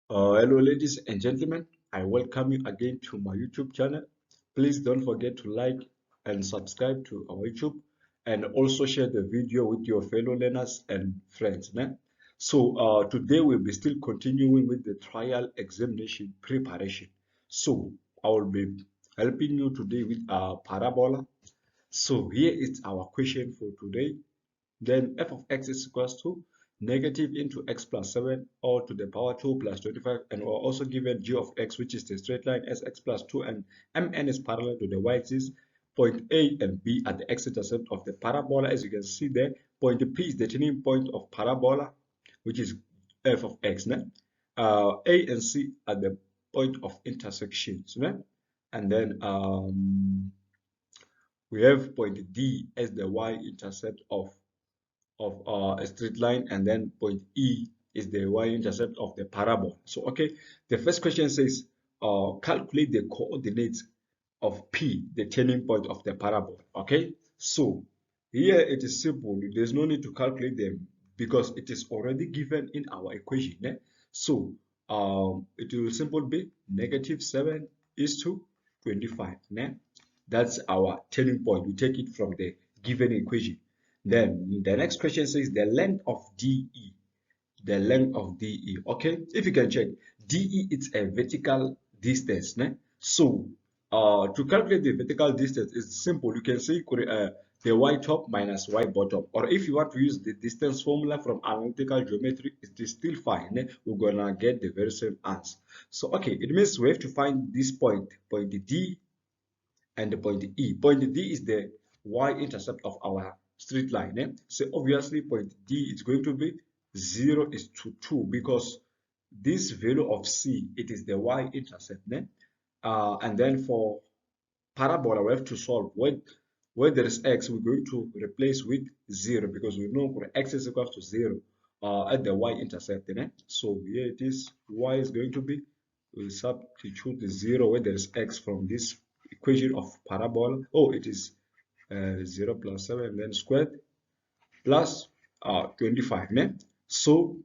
Hello, ladies and gentlemen. I welcome you again to my YouTube channel. Please don't forget to like and subscribe to our YouTube and also share the video with your fellow learners and friends. Ne? So, today we'll be still continuing with the trial examination preparation. So, I will be helping you today with a parabola. So, here is our question for today. Then f of x is equals to negative into x plus 7 all to the power 2 plus 25, and we're also given g of x, which is the straight line as x plus 2, and mn is parallel to the y-axis. Point A and B at the x-intercept of the parabola. As you can see there, point P is the turning point of parabola, which is f of x. A and C at the point of intersections. And then we have point D as the y-intercept of a straight line, and then point E is the y-intercept of the parabola. So, okay, the first question says, calculate the coordinates of P, the turning point of the parabola. Okay, so here it is simple. There's no need to calculate them because it is already given in our equation. So, it will simply be negative 7 is to 25. That's our turning point. We take it from the given equation. Then the next question says the length of DE. The length of DE. Okay, if you can check, DE it's a vertical distance. So to calculate the vertical distance is simple. You can say the y top minus y bottom. Or if you want to use the distance formula from analytical geometry, it is still fine. We're gonna get the very same answer. So okay, it means we have to find this point D and the point E. Point D is the y-intercept of our straight line. So obviously point D is going to be 0 is to 2 because this value of C, it is the y-intercept. And then for parabola, we have to solve where there is x, we're going to replace with 0 because we know x is equal to 0 at the y-intercept. So here it is, y is going to be, we'll substitute the 0 where there is x from this equation of parabola. Oh, it is 0 plus 7 then squared plus 25. So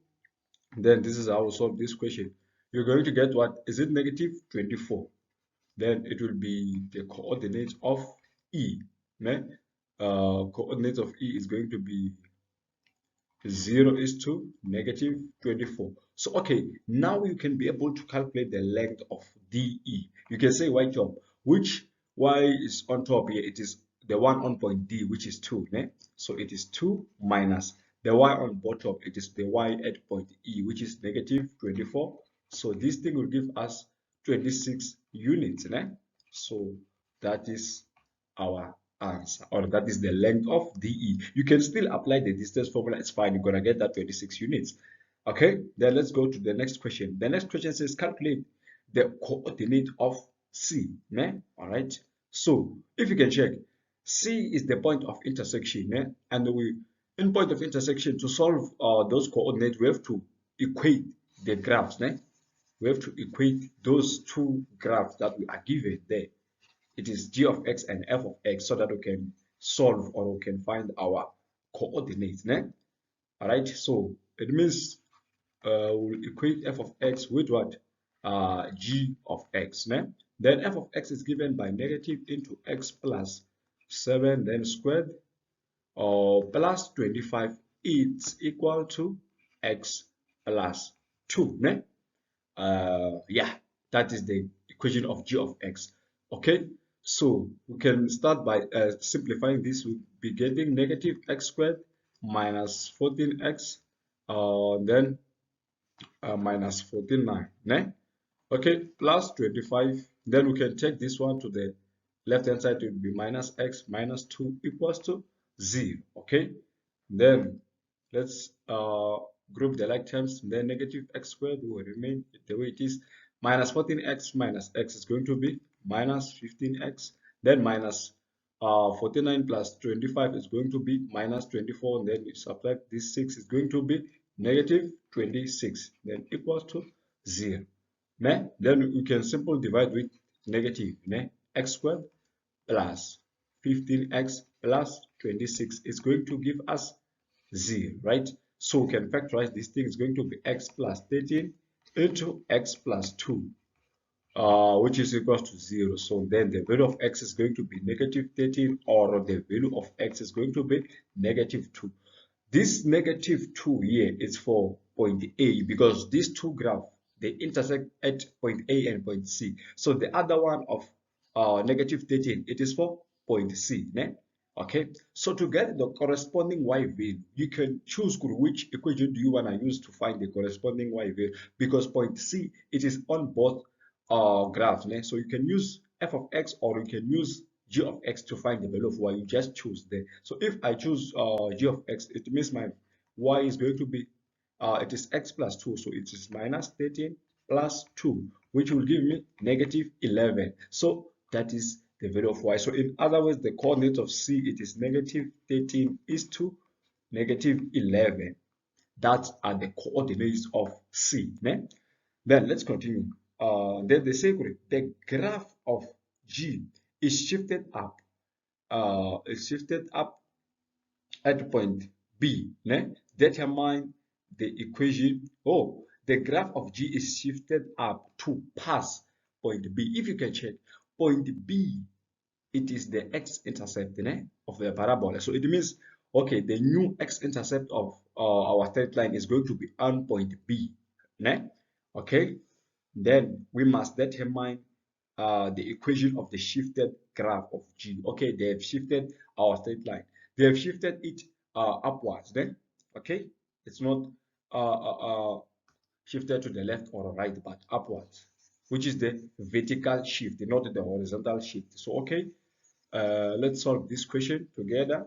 then this is how we solve this question. You're going to get what is it, negative 24. Then it will be the coordinates of E. Coordinates of E is going to be 0 is to negative 24. So okay, now you can be able to calculate the length of DE. You can say y top, which y is on top here, it is the one on point D, which is 2. So it is 2 minus the y on bottom, it is the y at point E, which is negative 24. So this thing will give us 26 units. So that is our answer, or that is the length of DE. You can still apply the distance formula, it's fine, you're gonna get that 26 units. Okay, then let's go to the next question. The next question says calculate the coordinate of C. All right, so if you can check, C is the point of intersection, and we in point of intersection, to solve those coordinates, we have to equate the graphs. We have to equate those two graphs that we are given there. It is g of x and f of x, so that we can solve or we can find our coordinates. All right, so it means we'll equate f of x with what? G of x. Then f of x is given by negative into x plus 7 then squared or plus 25. It's equal to x plus 2. Yeah, that is the equation of g of x. Okay, so we can start by simplifying this. We'll be getting negative x squared minus 14x, then minus 49. Okay, plus 25. Then we can take this one to the left hand side. It will be minus x minus 2 equals to 0. Okay, then let's group the like terms. Then negative x squared will remain the way it is. Minus 14x minus x is going to be minus 15x. Then minus 49 plus 25 is going to be minus 24. And then you subtract this 6 is going to be negative 26. Then equals to 0. Then we can simply divide with negative. X squared plus 15x plus 26 is going to give us 0, right? So we can factorize this thing. Is going to be x plus 13 into x plus 2, which is equals to 0. So then the value of x is going to be negative 13, or the value of x is going to be negative 2. This negative 2 here is for point A, because these two graphs, they intersect at point A and point C. So the other one of negative 13, it is for point C. Ne? Okay, so to get the corresponding y value, you can choose which equation do you want to use to find the corresponding y value, because point C, it is on both graphs. Ne? So you can use f of x, or you can use g of x to find the value of y. You just choose there. So if I choose g of x, it means my y is going to be it is x plus 2, so it is minus 13 plus 2, which will give me negative 11. So that is the value of y. So in other words, the coordinate of c, it is negative 13 is to negative 11. That are the coordinates of c. Ne? Then let's continue. Then they say the graph of g is shifted up. At point B. Ne? Determine the equation. Oh, the graph of G is shifted up to pass point B. If you can check, point B, it is the x-intercept of the parabola. So it means, okay, the new x-intercept of our straight line is going to be on point B. Ne? Okay, then we must determine the equation of the shifted graph of G. Okay, they have shifted our straight line. They have shifted it upwards. Then, okay, it's not shifted to the left or right, but upwards, which is the vertical shift, not the horizontal shift. So, okay, let's solve this question together.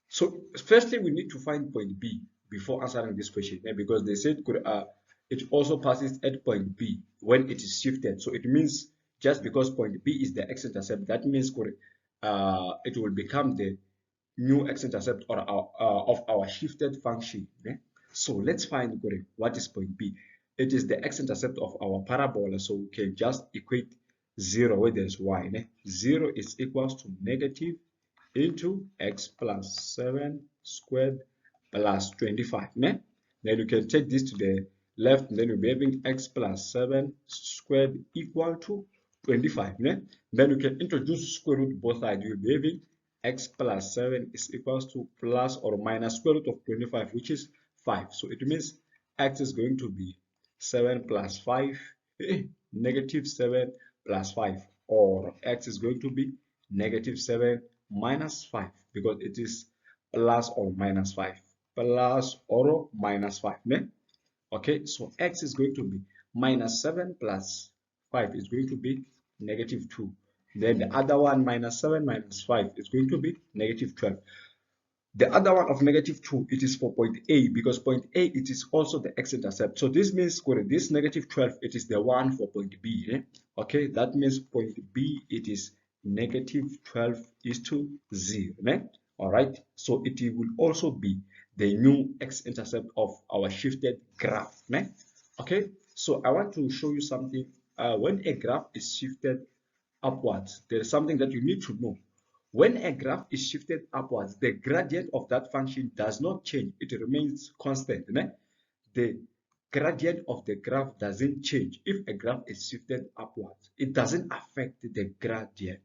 So firstly, we need to find point B before answering this question, because they said it also passes at point B when it is shifted. So it means just because point B is the x-intercept, that means it will become the new x-intercept or of our shifted function. So let's find what is point B. It is the x-intercept of our parabola, so we can just equate 0 where there's y. 0 is equals to negative into x plus 7 squared plus 25. Then you can take this to the left, and then you'll be having x plus 7 squared equal to 25. Then you can introduce square root both sides. You'll be having x plus 7 is equals to plus or minus square root of 25, which is 5. So it means x is going to be 7 plus 5, negative 7 plus 5, or x is going to be negative 7 minus 5, because it is plus or minus 5. Plus or minus 5. Ne? Okay, so x is going to be minus 7 plus 5 is going to be negative 2. Then the other one, minus 7 minus 5, is going to be negative 12. The other one of negative 2, it is for point A, because point A, it is also the x-intercept. So this means this negative 12, it is the one for point B. Okay, that means point B, it is negative 12 is to 0. All right, so it will also be the new x-intercept of our shifted graph. Okay, so I want to show you something. When a graph is shifted upwards, there is something that you need to know. When a graph is shifted upwards, the gradient of that function does not change. It remains constant. The gradient of the graph doesn't change. If a graph is shifted upwards, it doesn't affect the gradient.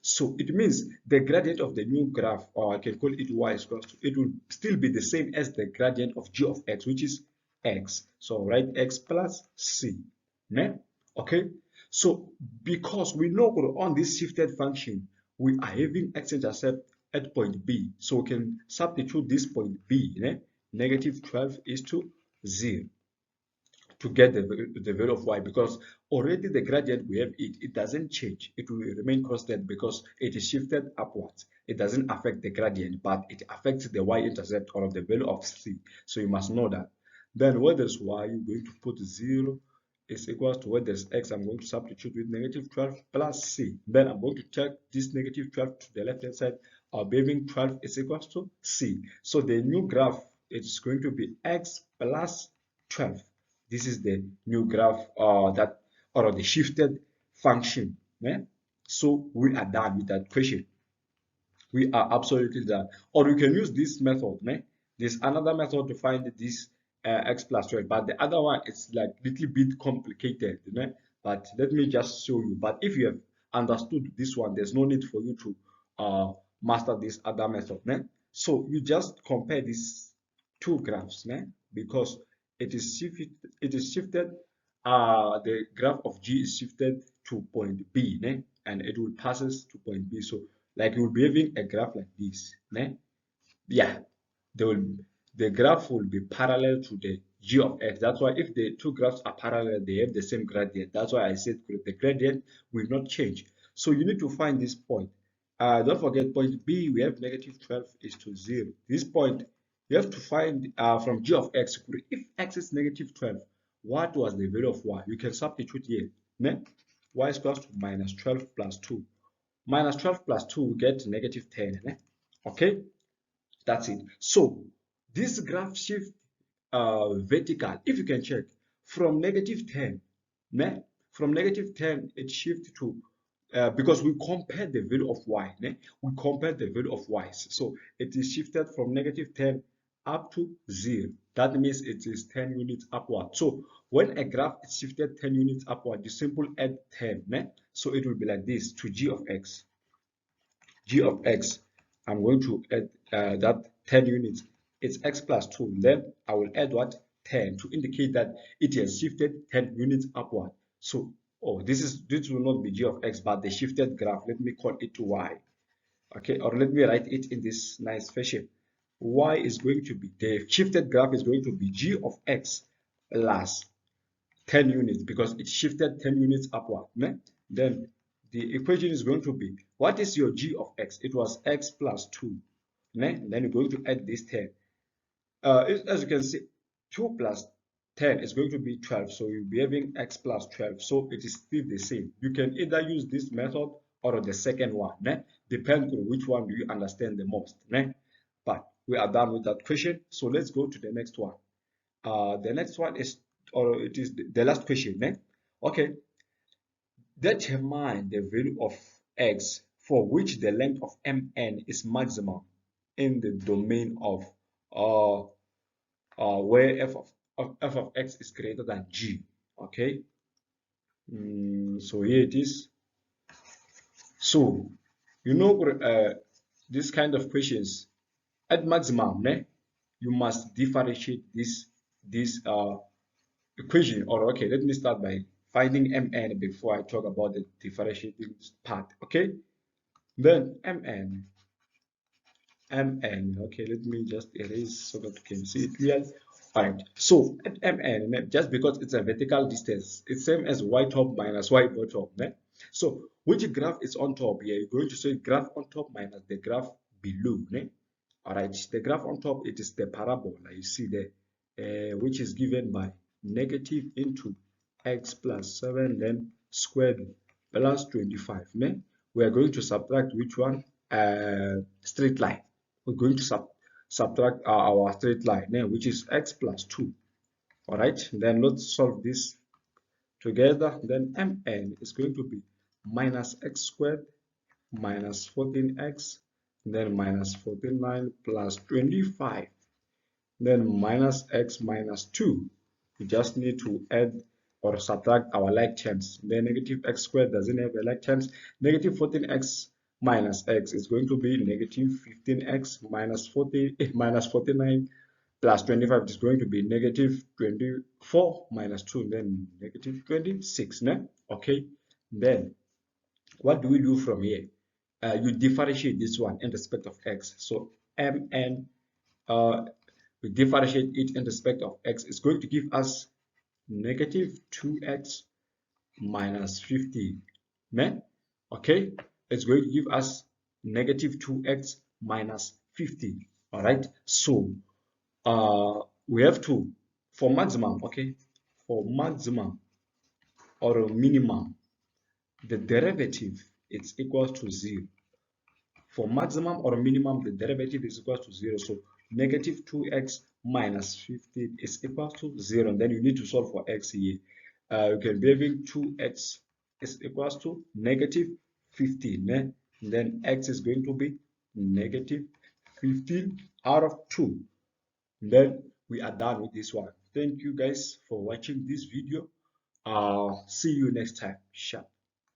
So it means the gradient of the new graph, or I can call it y is equals to, it will still be the same as the gradient of g of x, which is x. So write x plus c. Okay, so because we know on this shifted function, we are having x-intercept at point B, so we can substitute this point B, negative 12 is to 0, to get the value of y, because already the gradient we have, it doesn't change. It will remain constant because it is shifted upwards. It doesn't affect the gradient, but it affects the y-intercept or the value of c. So you must know that. Then where there's y, you're going to put 0 is equals to, where there's x, I'm going to substitute with negative 12 plus c. Then I'm going to check this negative 12 to the left hand side. Our having 12 is equals to c. So the new graph, it's going to be x plus 12. This is the new graph or the shifted function. So we are done with that question. We are absolutely done. Or you can use this method. There's another method to find this x plus 12, but the other one is like little bit complicated, you know? But let me just show you. But if you have understood this one, there's no need for you to master this other method, né? So you just compare these two graphs, né? Because it is shifted, the graph of G is shifted to point B, né? And it will passes to point B. So like you will be having a graph like this, né? Yeah, they will the graph will be parallel to the g of x. That's why if the two graphs are parallel, they have the same gradient. That's why I said the gradient will not change. So you need to find this point. Don't forget point B, we have negative 12 is to 0. This point, you have to find from g of x. If x is negative 12, what was the value of y? You can substitute here. Ne? Y is equals to minus 12 plus 2. Minus 12 plus 2, we get negative 10. Ne? Okay? That's it. So this graph shift vertical, if you can check, from negative 10, ne? From negative 10, it shifts to, because we compare the value of y, ne? We compare the value of y. So it is shifted from negative 10 up to 0. That means it is 10 units upward. So when a graph is shifted 10 units upward, you simply add 10, ne? So it will be like this to g of x. G of x, I'm going to add that 10 units. It's x plus 2. Then I will add what? 10 to indicate that it has shifted 10 units upward. So, oh, this will not be g of x, but the shifted graph. Let me call it y. Okay, or let me write it in this nice fashion. Y is going to be, the shifted graph is going to be g of x plus 10 units because it shifted 10 units upward. Ne? Then the equation is going to be, what is your g of x? It was x plus 2. Ne? Then you're going to add this 10. As you can see, 2 plus 10 is going to be 12. So you'll be having x plus 12. So it is still the same. You can either use this method or the second one. Ne? Depends on which one do you understand the most. Ne? But we are done with that question. So let's go to the next one. The next one is, or it is the last question, né? Okay, determine the value of x for which the length of mn is maximum in the domain of where f of x is greater than g. Okay, so here it is. So you know this kind of questions at maximum, né? You must differentiate this equation. Or okay, let me start by finding mn before I talk about the differentiating part. Okay, then mn, okay, let me just erase so that you can see it clearly. All right, so at mn, just because it's a vertical distance, it's same as y top minus y bottom, né? So which graph is on top here? You're going to say graph on top minus the graph below, né? All right, the graph on top, it is the parabola, you see there, which is given by negative into x plus 7 then squared plus 25. Ne? We are going to subtract which one? Straight line. We're going to subtract our straight line, which is x plus 2. All right, then let's solve this together. Then mn is going to be minus x squared minus 14x, then minus 49 plus 25, then minus x minus 2. We just need to add or subtract our like terms. Then negative x squared doesn't have a like terms. Negative 14x minus x is going to be negative 15x minus 49 plus 25 is going to be negative 24 minus 2, then negative 26. Ne? Okay, then what do we do from here? You differentiate this one in respect of x. So mn, we differentiate it in respect of x. It's going to give us negative 2x minus 50. Okay, it's going to give us negative 2x minus 50. All right, so we have to, for maximum, okay, for maximum or minimum, the derivative is equal to 0. For maximum or minimum, the derivative is equal to 0. So negative 2x minus 15 is equal to 0. And then you need to solve for x here. You can be having 2x is equals to negative 15. And then x is going to be negative 15 out of 2. Then we are done with this one. Thank you guys for watching this video. See you next time. Sharp.